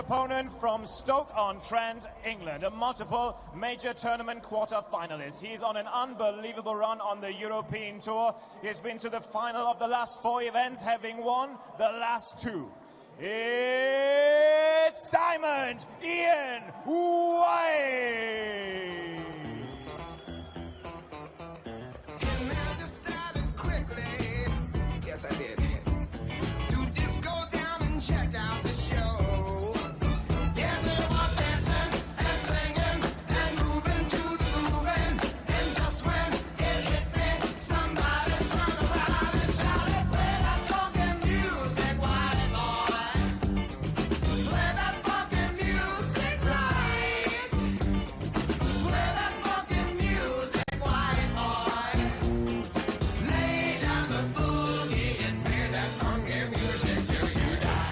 opponent from Stoke-on-Trent, England, a multiple major tournament quarter-finalist. He's on an unbelievable run on the European Tour. He's been to the final of the last 4 events, having won the last 2. It's Diamond Ian White! Yes, I did. To just go down and check out the show. Yeah, they were dancing and singing and moving to the moving. And just when it hit me, somebody turned around and shouted, "Play that funky music, white boy. Play that funky music right. Play that funky music, white boy. Lay down the boogie and play that funky music till you die.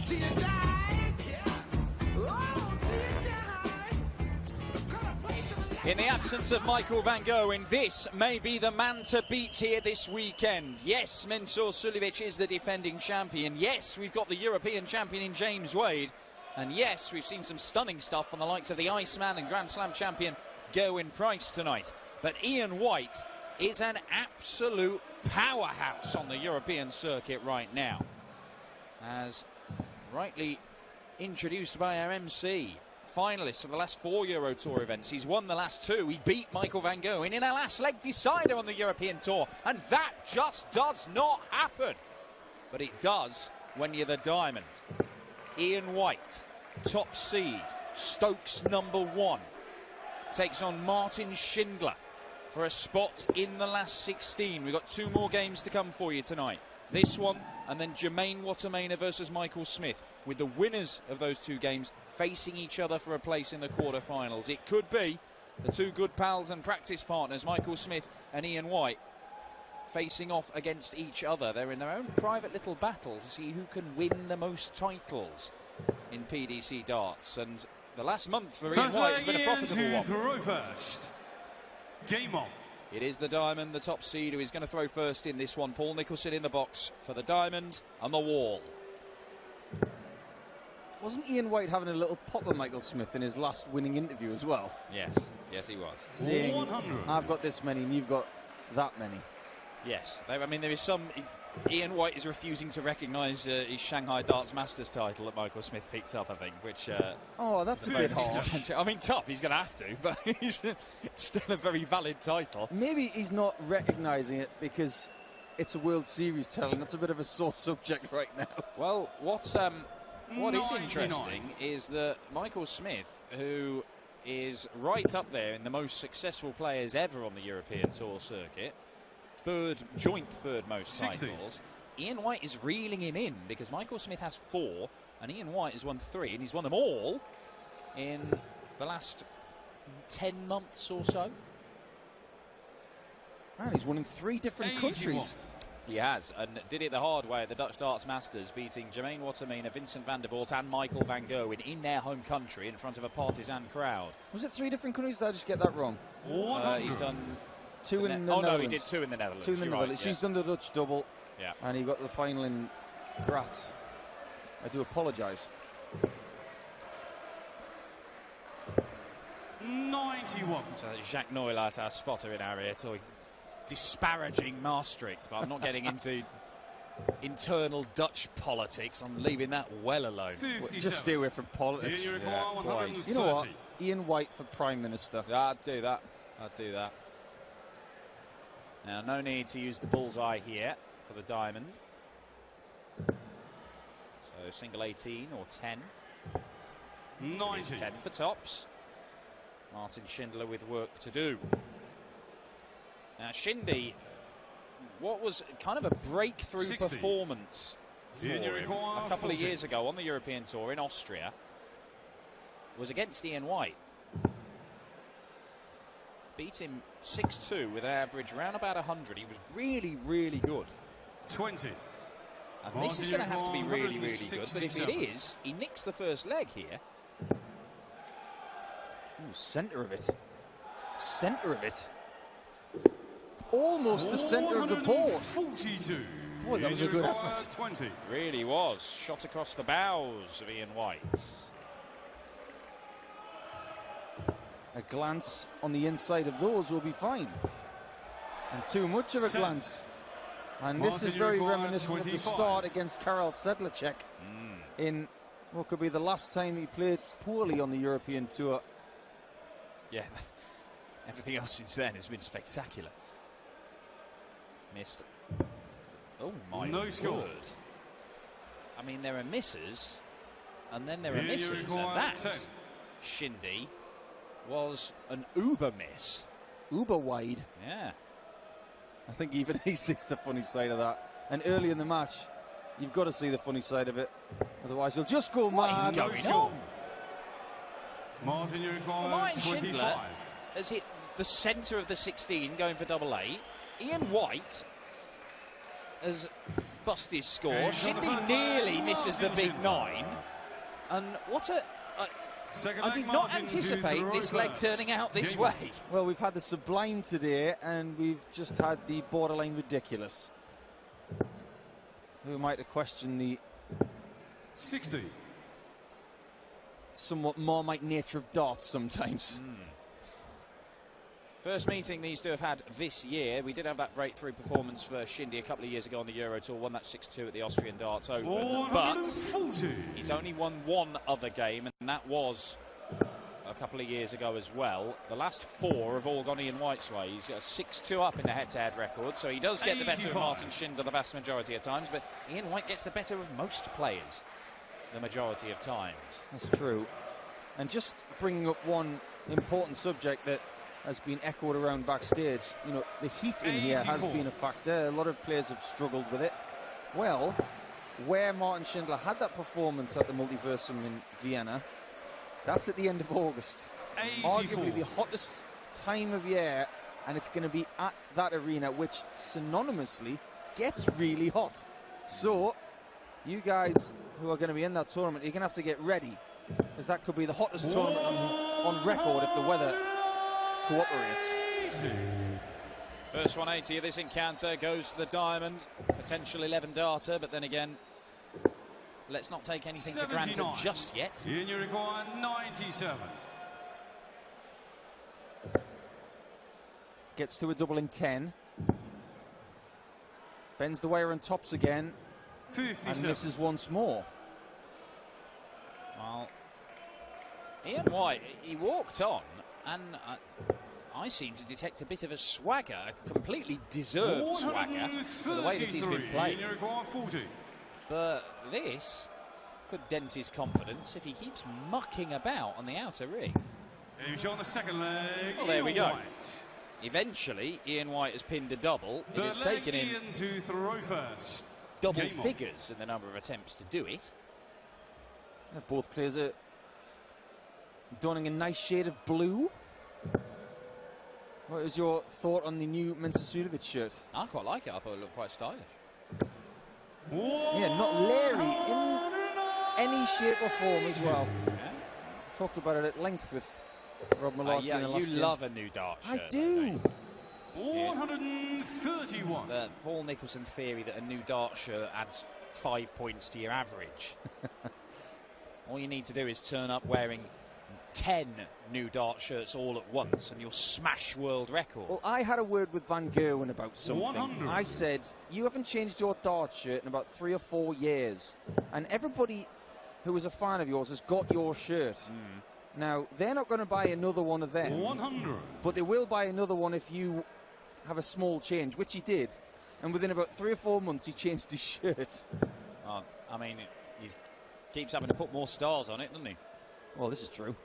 Till you die, yeah. Oh, till you die. Gonna play some of that. In the absence of Michael van Gerwen, this may be the man to beat here this weekend. Yes, Mensur Suljovic is the defending champion. Yes, we've got the European champion in James Wade. And yes, we've seen some stunning stuff from the likes of the Iceman and Grand Slam champion Gerwyn Price tonight. But Ian White is an absolute powerhouse on the European circuit right now. As rightly introduced by our MC, finalist for the last 4 Euro Tour events. He's won the last 2. He beat Michael van Gerwen in a last leg decider on the European Tour. And that just does not happen. But it does when you're the Diamond. Ian White, top seed, Stokes #1, takes on Martin Schindler for a spot in the last 16. We've got 2 more games to come for you tonight. This one, and then Jermaine Wattermainer versus Michael Smith, with the winners of those 2 games facing each other for a place in the quarterfinals. It could be the 2 good pals and practice partners, Michael Smith and Ian White, facing off against each other. They're in their own private little battle to see who can win the most titles in PDC darts. And the last month for Ian White has been a profitable one. Throw first. Game on. It is the Diamond, the top seed, who is going to throw first in this one. Paul Nicholson in the box for the Diamond and the wall. Wasn't Ian White having a little pop at Michael Smith in his last winning interview as well? Yes, yes he was. Saying, 100. I've got this many and you've got that many. Yes, I mean there is some... Ian White is refusing to recognise his Shanghai Darts Masters title that Michael Smith picked up, I think, which... oh, that's a bit harsh. I mean, tough, he's going to have to, but it's still a very valid title. Maybe he's not recognising it because it's a World Series title and it's a bit of a sore subject right now. Well, what is 99. interesting is that Michael Smith, who is right up there in the most successful players ever on the European Tour circuit, joint third most 60. titles, Ian White is reeling him in because Michael Smith has 4 and Ian White has won 3, and he's won them all in the last 10 months or so. Man, he's won in 3 different 81. countries. He has, and did it the hard way at the Dutch Darts Masters, beating Jermaine Wattermainer, Vincent van der Voort and Michael van Gerwen in their home country in front of a partisan crowd. Was it 3 different countries? Did I just get that wrong? He's done 2 in the Oh Netherlands. no, he did 2 in the Netherlands. 2 in the You're Netherlands. right, She's done the Dutch double. Yeah. And he got the final in Graz. I do apologise. 91. So Jacques Neulaert, our spotter in our ear, talking disparaging Maastricht, but I'm not getting into internal Dutch politics. I'm leaving that well alone. 57. Just stay away from politics. Ian, you require 130. You know what? Ian White for Prime Minister. Yeah, I'd do that. I'd do that. Now, no need to use the bullseye here for the Diamond. So, single 18 or 10. 90. 10 for tops. Martin Schindler with work to do. Now, Shindy, what was kind of a breakthrough 60. performance for Ian, you him require a couple of 40. years ago on the European Tour in Austria was against Ian White. Beat him 6-2 with an average round about 100. He was really, really good. 20. And this is going to have to be really, really good. But if it is, he nicks the first leg here. Ooh, centre of it. Centre of it. Almost the centre of the board. 42. Boy, that was a You good require effort. 20. Really was. Shot across the bows of Ian White. A glance on the inside of those will be fine. And too much of a 10. glance. And this Martin, is you very require reminiscent of the 25. start against Karel Sedlacek in what could be the last time he played poorly on the European Tour. Yeah, everything else since then has been spectacular. Missed. Oh my No score. word. I mean, there are misses, and then there are Here you misses, and require that, 10. Shindy, was an uber miss. Uber wide. Yeah. I think even he sees the funny side of that. And early in the match, you've got to see the funny side of it. Otherwise, you'll just go What is mad. going score. on? Martin, you require Martin 25. Schindler has hit the centre of the 16, going for double A. Ian White has busted his score. And he's got the Shindy first nearly line. misses the Martin big Schindler. 9. And what a... Second I leg, did not Martin to anticipate throw this leg first. turning out this Game way. on. Well, we've had the sublime today, and we've just had the borderline ridiculous. Who am I to question the 60. somewhat Marmite nature of darts sometimes? First meeting these two have had this year. We did have that breakthrough performance for Shindy a couple of years ago on the Euro Tour, won that 6-2 at the Austrian Darts Open. But 140. he's only won one other game, and that was a couple of years ago as well. The last 4 have all gone Ian White's way. He's got 6-2 up in the head-to-head record, so he does get the better of 85. Martin Schindler the vast majority of times, but Ian White gets the better of most players the majority of times. That's true. And just bringing up one important subject that has been echoed around backstage, you know, the heat in here has 84. been a factor. A lot of players have struggled with it. Well, where Martin Schindler had that performance at the Multiversum in Vienna, that's at the end of August. 84. Arguably the hottest time of year, and it's going to be at that arena, which synonymously gets really hot. So, you guys who are going to be in that tournament, you're going to have to get ready, as that could be the hottest tournament on record if the weather cooperates. First 180 of this encounter goes to the diamond, potential 11 darter, but then again, let's not take anything for granted 79. just yet. And you require 97. Gets to a double in 10. Bends the wire and tops again, and 57. misses once more. Well, Ian White, he walked on, and I seem to detect a bit of a swagger, a completely deserved swagger, for the way that he's been 133. playing. And you require 40. But this could dent his confidence if he keeps mucking about on the outer ring. And he's on the second leg. Well, there we Ian go. White. Eventually, Ian White has pinned a double. It The has leg taken him Ian to throw first. double Game on. figures in the number of attempts to do it. Yeah, both players are donning a nice shade of blue. What is your thought on the new Mensah shirt? I quite like it. I thought it looked quite stylish. Yeah, not leery in any shape or form as well. Yeah. Talked about it at length with Rob Malarkey Yeah, in the you last game. love a new dart shirt. I do. 131. The Paul Nicholson theory that a new dart shirt adds 5 points to your average. All you need to do is turn up wearing 10 new dart shirts all at once and you'll smash world record. Well, I had a word with Van Gerwen about something. 100. I said, you haven't changed your dart shirt in about 3 or 4 years. And everybody who is a fan of yours has got your shirt. Now, they're not going to buy another one of them. 100. But they will buy another one if you have a small change, which he did. And within about 3 or 4 months, he changed his shirt. Oh, I mean, he keeps having to put more stars on it, doesn't he? Well, this is true.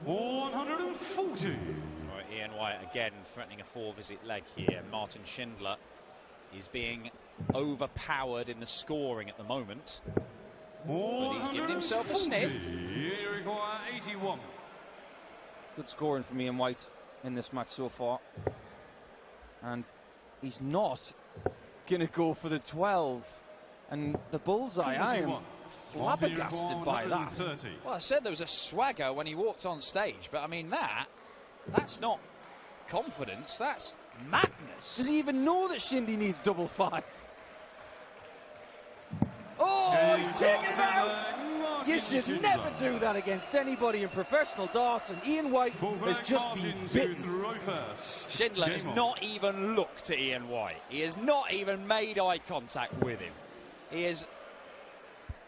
140. Right, Ian White again threatening a 4-visit leg here. Martin Schindler is being overpowered in the scoring at the moment. But he's given himself a sniff. You require 81. Good scoring from Ian White in this match so far. And he's not going to go for the 12. And the bullseye, I am 41. flabbergasted by that. 130. Well, I said there was a swagger when he walked on stage, but I mean that's not confidence, that's madness. Does he even know that Shindy needs double 5? Oh, he's He's taking on it the out! flag, You Martin should Schindler. never do that against anybody in professional darts, and Ian White Full has flag just Martin been to bitten. throw first. Schindler Game has on. not even looked at Ian White. He has not even made eye contact with him. He has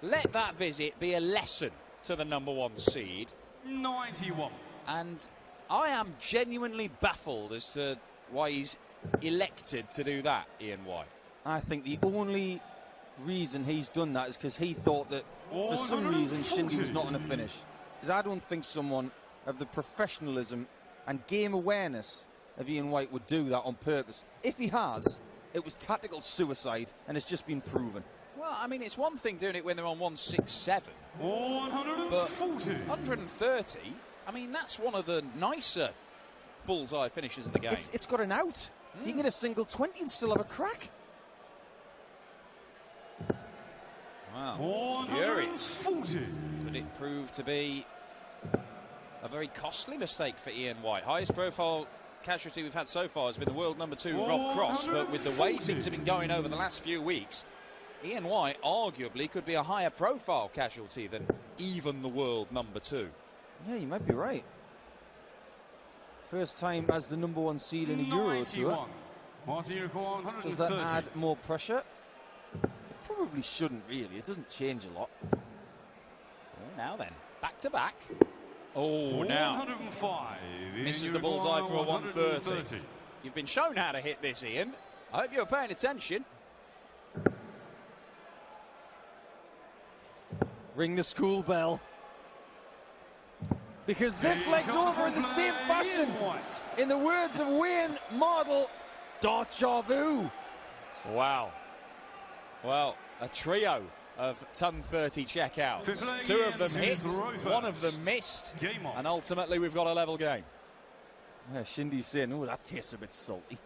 let that visit be a lesson to the #1 seed. 91. And I am genuinely baffled as to why he's elected to do that, Ian White. I think the only reason he's done that is because he thought that for some reason Shindy was not going to finish. Because I don't think someone of the professionalism and game awareness of Ian White would do that on purpose. If he has, it was tactical suicide, and it's just been proven. Well, I mean, it's one thing doing it when they're on 167, 140. 130. I mean, that's one of the nicer bullseye finishes of the game. It's got an out. You can get a single 20 and still have a crack. Wow, curious. 140. Could it prove to be a very costly mistake for Ian White? Highest profile casualty we've had so far has been the world #2, Rob Cross, but with the way things have been going over the last few weeks, Ian White arguably could be a higher profile casualty than even the world #2. Yeah, you might be right. First time as the #1 seed in a Euro Tour. 91. Does that 130. add more pressure? It probably shouldn't really. It doesn't change a lot. Oh, now then, back to back. Oh, now 105. misses the bullseye for a 130. You've been shown how to hit this, Ian. I hope you're paying attention. Ring the school bell. Because this leg's over in the same fashion. In the words of Wayne Model, deja vu. Wow. Well, a trio of ton 30 checkouts. Two of them hit, one of them missed, Game on. and ultimately we've got a level game. Yeah, Shindy's saying, oh, that tastes a bit salty.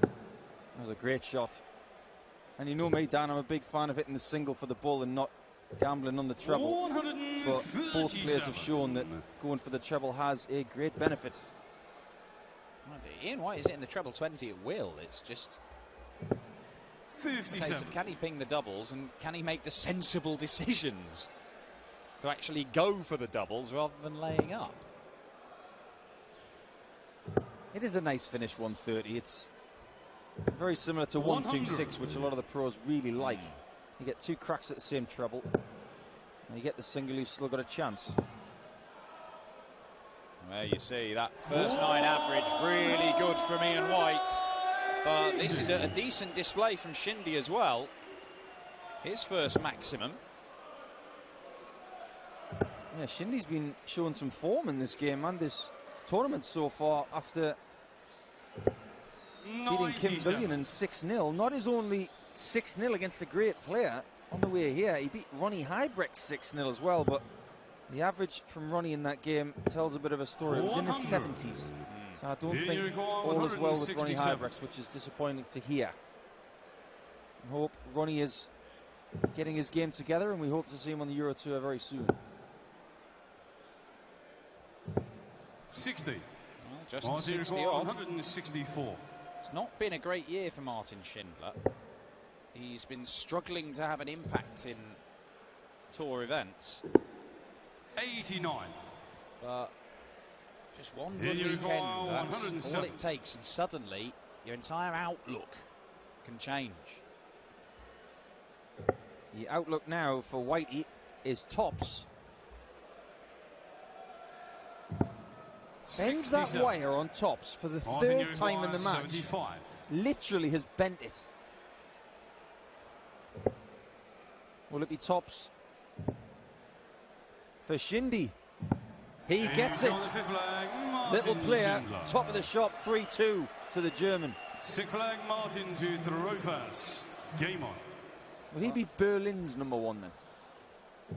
That was a great shot. And you know me, Dan, I'm a big fan of hitting the single for the bull and not gambling on the treble. But both players have shown that going for the treble has a great benefit. Ian White is hitting the treble 20 at will. It's just a case 57. of can he ping the doubles and can he make the sensible decisions to actually go for the doubles rather than laying up. It is a nice finish, 130. It's very similar to 126, which a lot of the pros really like. You get two cracks at the same treble, and you get the single, you've still got a chance. Well, you see that first 9 average, really good from Ian White. But this is a decent display from Shindy as well. His first maximum. Yeah, Shindy's been showing some form in this game and this tournament so far after beating Kim Billion in 6-0. Not his only 6-0 against a great player on the way here. He beat Ronnie Hybrecht 6-0 as well, but the average from Ronnie in that game tells a bit of a story. It was in his 70s. So I don't think all is well with Ronnie Hybrecht, which is disappointing to hear. I hope Ronnie is getting his game together, and we hope to see him on the Euro Tour very soon. 60. Well, just 60 off. 164. It's not been a great year for Martin Schindler. He's been struggling to have an impact in tour events. 89. But just one Here good you weekend, go, that's 107. all it takes, and suddenly your entire outlook can change. The outlook now for Whitey is tops. Bends that 67. wire on tops for the I think you third time in the require match. 75. Literally has bent it. Will it be tops for Shindy? He gets it. On the fifth flag, Martin Little player, Schindler. top of the shop, 3-2 to the German. Sixth flag, Martin to throw first. Game on. Will he be Berlin's #1 then?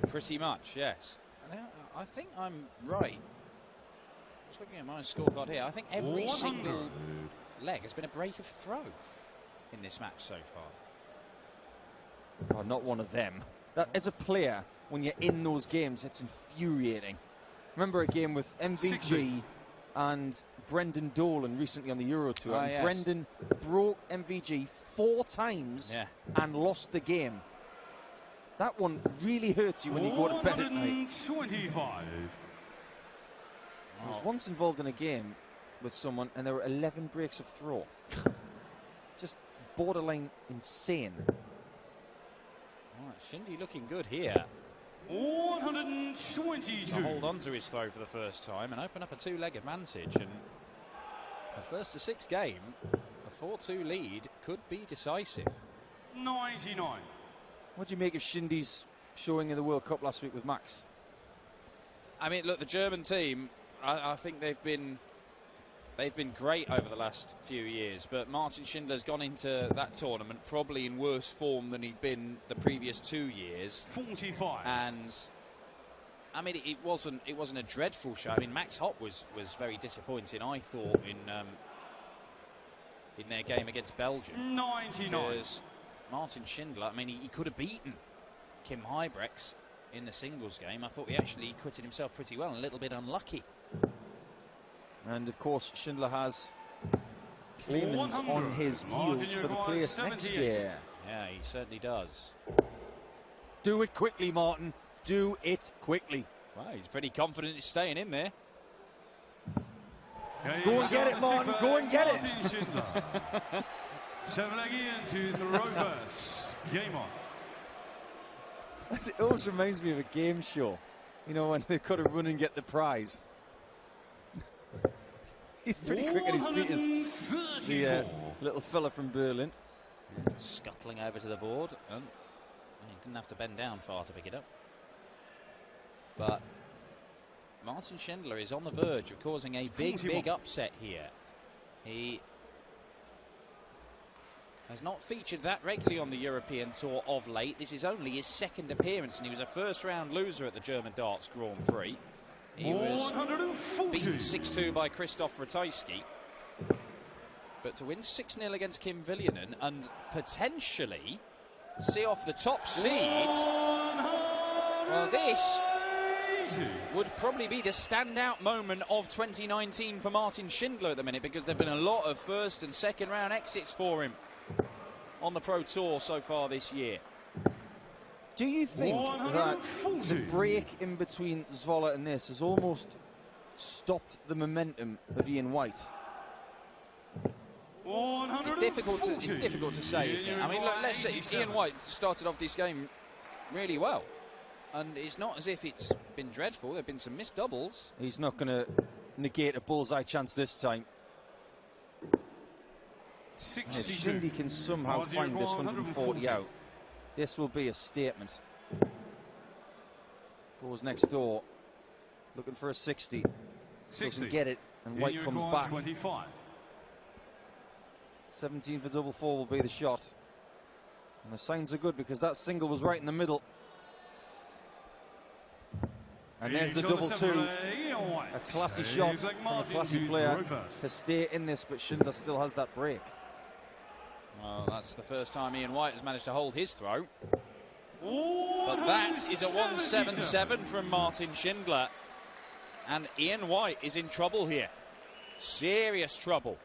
Pretty much, yes. I think I'm right. Just looking at my scorecard here, I think every 100. single leg has been a break of throw in this match so far. Oh, not one of them. That, as a player, when you're in those games, it's infuriating. Remember a game with MVG 60. and Brendan Dolan recently on the Euro Tour. Oh, And yes. Brendan broke MVG 4 times and lost the game. That one really hurts you when you go to bed at night. 125. I was once involved in a game with someone and there were 11 breaks of throw. Just borderline insane. All right, Shindy looking good here. 122. To hold on to his throw for the first time and open up a 2-leg advantage. And a 1-6 game, a 4-2 lead could be decisive. 99. What do you make of Shindy's showing in the World Cup last week with Max? I mean, look, the German team, I think they've been great over the last few years, but Martin Schindler's gone into that tournament probably in worse form than he'd been the previous 2 years. 45. And I mean, it wasn't a dreadful show. I mean, Max Hopp was very disappointing, I thought, in their game against Belgium. 99. Because Martin Schindler, I mean, he could have beaten Kim Huybrechts in the singles game. I thought he actually acquitted himself pretty well, and a little bit unlucky. And of course, Schindler has Clemens on his heels for the place next year. Yeah, he certainly does. Do it quickly, Martin. Do it quickly. Well, he's pretty confident he's staying in there. Go and get it, Martin. Go and get it. Martin Schindler. 7-leg into the reverse. Game on. It always reminds me of a game show. You know, when they've got to run and get the prize. He's pretty quick at his feet, is the little fella from Berlin. Scuttling over to the board, and he didn't have to bend down far to pick it up. But Martin Schindler is on the verge of causing a big upset here. He has not featured that regularly on the European Tour of late. This is only his 2nd appearance, and he was a first-round loser at the German Darts Grand Prix. He was beaten 6-2 by Christoph Ratajski. But to win 6-0 against Kim Viljonen and potentially see off the top seed, well, this would probably be the standout moment of 2019 for Martin Schindler at the minute, because there have been a lot of first and second round exits for him on the Pro Tour so far this year. Do you think that the break in between Zwolle and this has almost stopped the momentum of Ian White? It's difficult to say, isn't it? I mean, look, let's say Ian White started off this game really well, and it's not as if it's been dreadful. There have been some missed doubles. He's not going to negate a bullseye chance this time. If Shindy can somehow find this 140 out, this will be a statement. Goes next door, looking for a 60. Doesn't get it, and White comes back. 25. 17 for double 4 will be the shot. And the signs are good because that single was right in the middle. And there's the double 2. A classy shot from a classy player to stay in this, but Schindler still has that break. Well, that's the first time Ian White has managed to hold his throw. But that is a 177 from Martin Schindler. And Ian White is in trouble here. Serious trouble.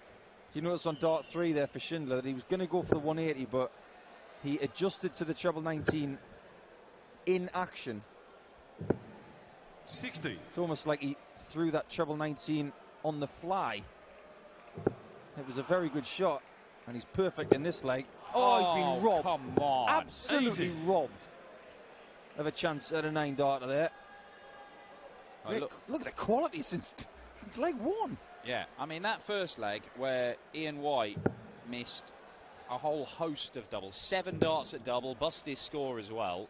Do you notice on dart 3 there for Schindler that he was going to go for the 180, but he adjusted to the treble 19 in action. 60. It's almost like he threw that treble 19 on the fly. It was a very good shot, and he's perfect in this leg. Oh, he's been robbed. Come on. Absolutely robbed of a chance at a 9 darter there. Oh, look at the quality since leg 1. Yeah, I mean, that first leg where Ian White missed a whole host of doubles, 7 darts at double, bust his score as well.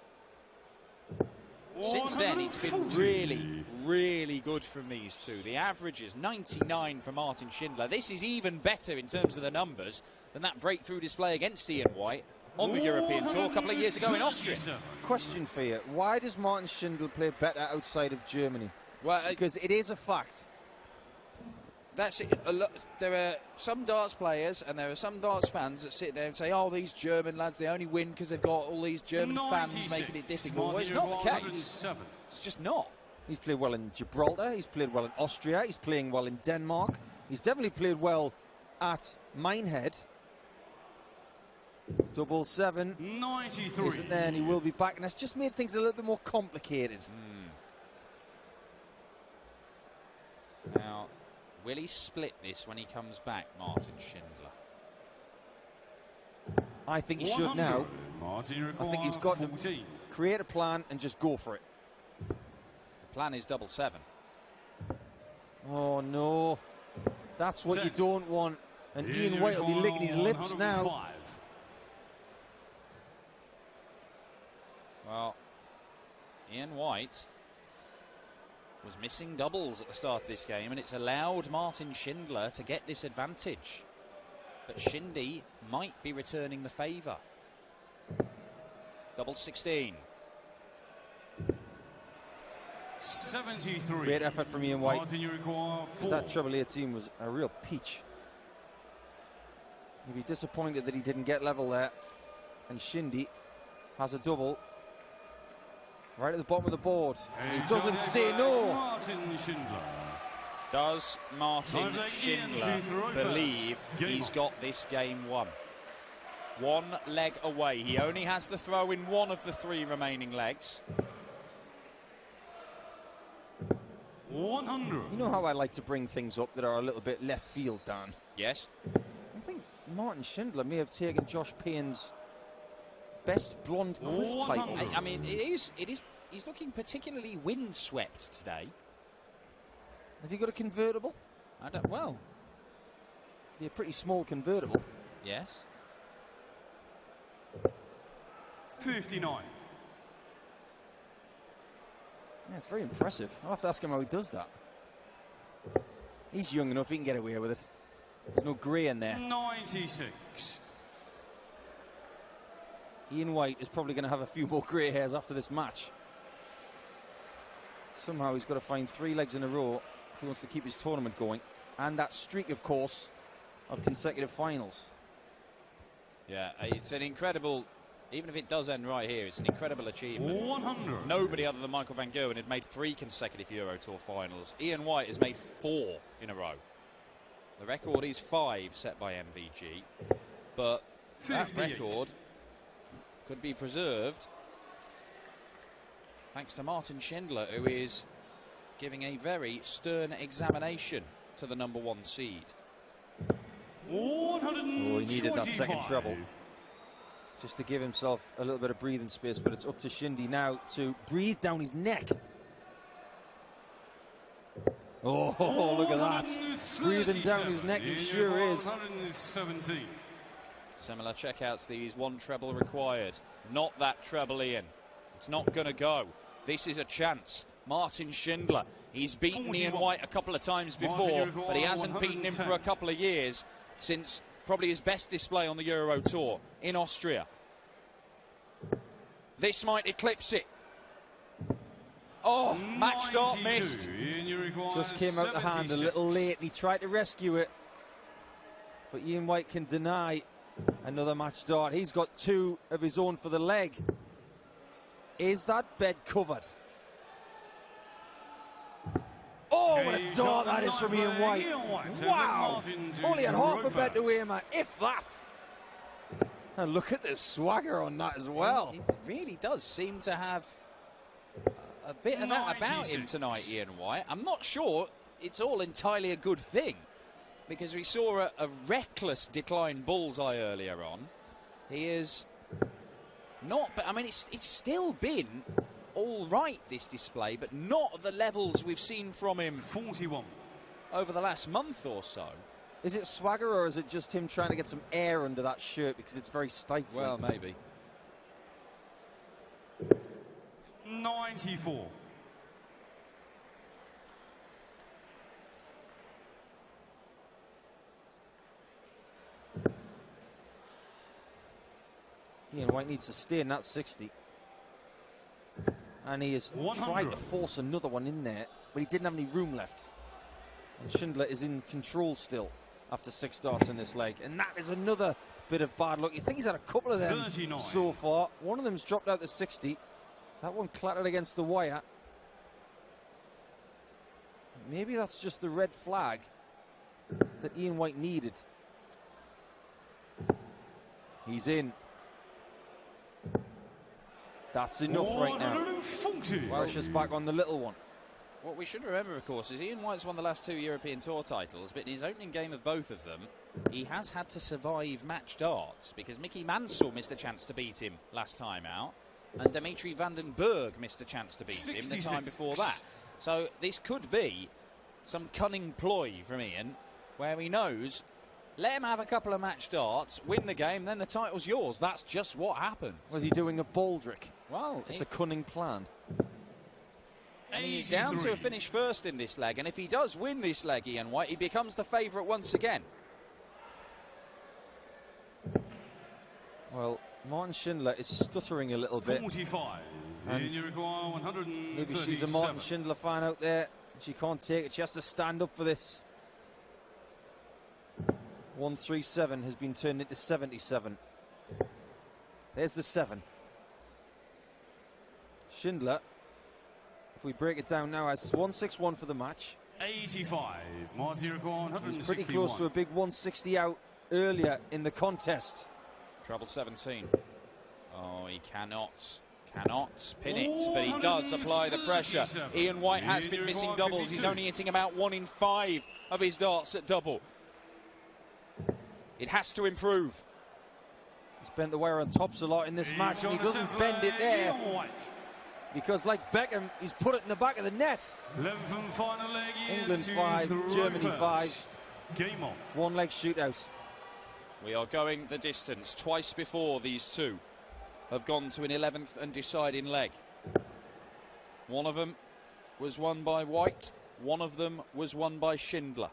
Since then, it's been really, really good from these two. The average is 99 for Martin Schindler. This is even better in terms of the numbers than that breakthrough display against Ian White on the European Tour a couple of years ago in Austria. Question for you. Why does Martin Schindler play better outside of Germany? Well, because it is a fact. That's it. There are some darts players and there are some darts fans that sit there and say, oh, these German lads, they only win because they've got all these German fans making it difficult. Well, it's not the case. It's just not. He's played well in Gibraltar, he's played well in Austria, he's playing well in Denmark. He's definitely played well at Minehead. 777 93. isn't there, and he will be back, and that's just made things a little bit more complicated. Now, will he split this when he comes back, Martin Schindler? I think he should now. Martin, I think he's got to create a plan and just go for it. The plan is 777. Oh no, that's what 10. you don't want. And Ian White will be licking his lips now. 105. Well, Ian White was missing doubles at the start of this game, and it's allowed Martin Schindler to get this advantage. But Shindy might be returning the favour. 16. 73. Great effort from Ian White. Martin, you require 4. That treble 18 was a real peach. He'd be disappointed that he didn't get level there. And Shindy has a double right at the bottom of the board. And he doesn't say no. Martin Schindler. Does Martin Schindler believe he's Game got this game won? One leg away. He only has the throw in one of the 3 remaining legs. 100. You know how I like to bring things up that are a little bit left field, Dan? Yes. I think Martin Schindler may have taken Josh Payne's best blonde cliff title. I mean, he's looking particularly windswept today. Has he got a convertible? I don't. Well, Be a pretty small convertible. yes. 59. Yeah, it's very impressive. I'll have to ask him how he does that. He's young enough, he can get away with it. There's no grey in there. 96. Ian White is probably going to have a few more grey hairs after this match. Somehow he's got to find 3 legs in a row if he wants to keep his tournament going. And that streak, of course, of consecutive finals. Yeah, it's an incredible. Even if it does end right here, it's an incredible achievement. 100. Nobody other than Michael van Gerwen had made 3 consecutive Euro Tour finals. Ian White has made 4 in a row. The record is 5 set by MVG, but that 58. record could be preserved thanks to Martin Schindler, who is giving a very stern examination to the number 1 seed. 125. Oh, he needed that second treble just to give himself a little bit of breathing space, but it's up to Shindy now to breathe down his neck. Oh, look at that. Breathing down his neck, he sure is. 117. Similar checkouts, these 1 treble required. Not that treble, Ian. It's not going to go. This is a chance. Martin Schindler, he's beaten 41. Ian White a couple of times before, but he hasn't beaten him for a couple of years, since probably his best display on the Euro Tour in Austria. This might eclipse it. Oh, match start 92. missed. Just came out the hand a little late, and he tried to rescue it. But Ian White can deny another match start. He's got 2 of his own for the leg. Is that bed covered? Oh, what a dart that is from Ian White. Wow! Only had half a bed to aim at, if that. And look at the swagger on that as well. It really does seem to have a bit of that about him tonight, Ian White. I'm not sure it's all entirely a good thing, because we saw a reckless decline bullseye earlier on. He is not, but I mean, it's still been all right, this display, but not at the levels we've seen from him 41 over the last month or so. Is it swagger, or is it just him trying to get some air under that shirt because it's very stifling? Well, maybe. 94. Ian White needs to stay in that 60. And he is 100. trying to force another one in there, but he didn't have any room left. And Schindler is in control still after 6 darts in this leg. And that is another bit of bad luck. You think he's had a couple of them 39. so far. One of them's dropped out to 60. That one clattered against the wire. Maybe that's just the red flag that Ian White needed. He's in. That's enough right now. 140. Welsh is back on the little one. What we should remember, of course, is Ian White's won the last 2 European Tour titles, but in his opening game of both of them, he has had to survive match darts because Mickey Mansell missed a chance to beat him last time out, and Dimitri van den Berg missed a chance to beat him the time before that. So this could be some cunning ploy from Ian, where he knows, let him have a couple of match darts, win the game, then the title's yours. That's just what happened. Was he doing a Baldrick? Well, It's a cunning plan. and he's down to a finish first in this leg, and if he does win this leg, Ian White, he becomes the favourite once again. Well, Martin Schindler is stuttering a little bit. 45. And And you require 137. Maybe she's a Martin Schindler fan out there. She can't take it. She has to stand up for this. 137 has been turned into 77. There's the 7. Schindler, if we break it down now, has 161 for the match. 85. Marty require 161. He's pretty close to a big 160 out earlier in the contest. Trouble 17. Oh, he cannot pin it, but he does apply the pressure. Ian White has been missing doubles. He's only hitting about 1 in 5 of his darts at double. It has to improve. He's bent the wire on tops a lot in this match, and he doesn't bend it there. Because, like Beckham, he's put it in the back of the net. 11th and final leg. England 5, Germany 5. Game on. One leg shootout. We are going the distance. Twice before, these two have gone to an 11th and deciding leg. One of them was won by White. One of them was won by Schindler.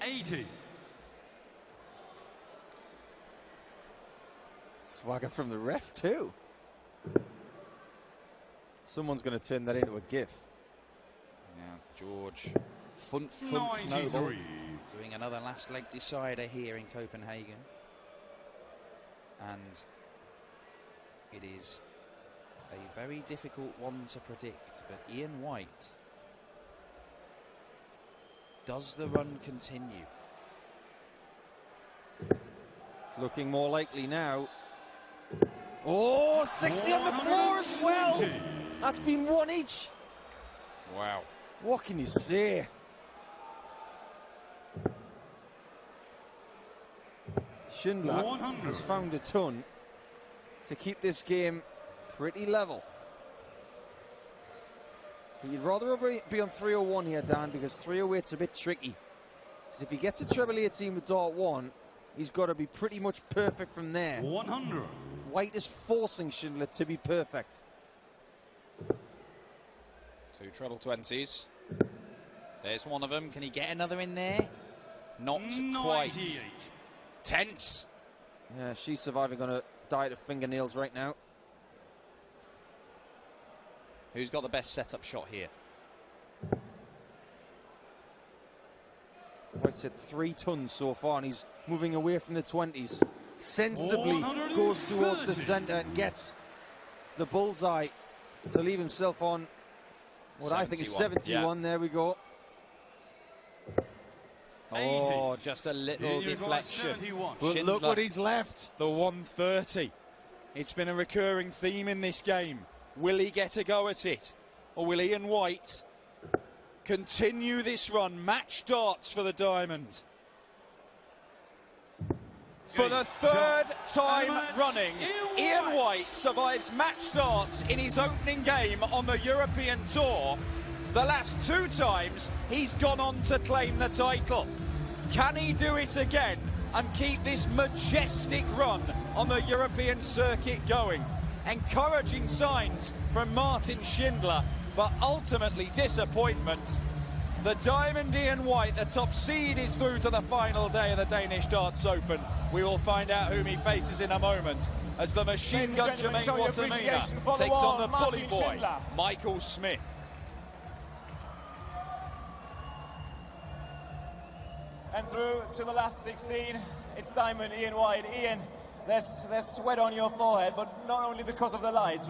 80. Swagger from the ref too. Someone's going to turn that into a gif. Now George Funt Noble 93. doing another last leg decider here in Copenhagen. And it is a very difficult one to predict, but Ian White, does the run continue? It's looking more likely now. Oh, 60 on the floor as well. That's been 1 each. Wow. What can you say? Schindler 100. has found a ton to keep this game pretty level. But you'd rather be on 301 here, Dan, because 308's a bit tricky. Because if he gets a treble 18 with dart 1, he's got to be pretty much perfect from there. 100. White is forcing Schindler to be perfect. 2 treble 20s. There's one of them. Can he get another in there? Not quite. 98. Tense. Yeah, she's surviving on a diet of fingernails right now. Who's got the best setup shot here? White's hit 3 tons so far, and he's moving away from the 20s. Sensibly goes towards the centre and gets the bullseye to leave himself on what I think is 71. Yeah. There we go. Oh, just a little deflection. But Schindler, look what he's left. the 130. It's been a recurring theme in this game. Will he get a go at it? Or will Ian White continue this run? Match darts for the diamond. For the 3rd time running, Ian White survives match darts in his opening game on the European Tour. The last 2 times, he's gone on to claim the title. Can he do it again and keep this majestic run on the European circuit going? Encouraging signs from Martin Schindler, but ultimately disappointment. The Diamond Ian White, the top seed, is through to the final day of the Danish Darts Open. We will find out whom he faces in a moment as the machine gun Jermaine Wattimena takes on the bully boy, Michael Smith. And through to the last 16, it's Diamond Ian White. Ian, there's sweat on your forehead, but not only because of the lights.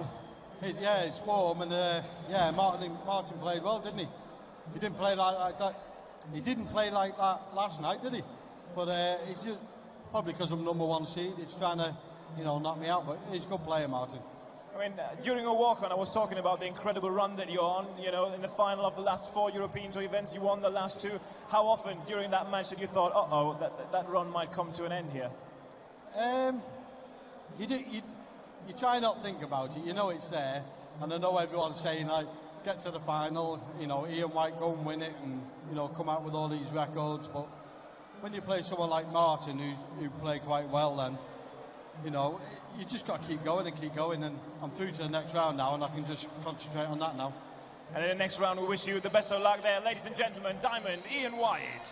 Yeah, it's warm, and yeah, Martin played well, didn't he? he didn't play like that. He didn't play like that last night, did he? But it's just probably because I'm number 1 seed. It's trying to, you know, knock me out. But he's a good player, Martin. I mean, during a walk-on, I was talking about the incredible run that you're on. You know, in the final of the last 4 European Tour events, you won the last 2. How often during that match did you thought, uh-oh, that run might come to an end here? You try not to think about it. You know it's there, and I know everyone's saying like, get to the final. You know, Ian White go and win it, and you know, come out with all these records. But when you play someone like Martin, who played quite well, then you know you just got to keep going and keep going. And I'm through to the next round now, and I can just concentrate on that now. And in the next round, we wish you the best of luck there, ladies and gentlemen. Diamond, Ian White.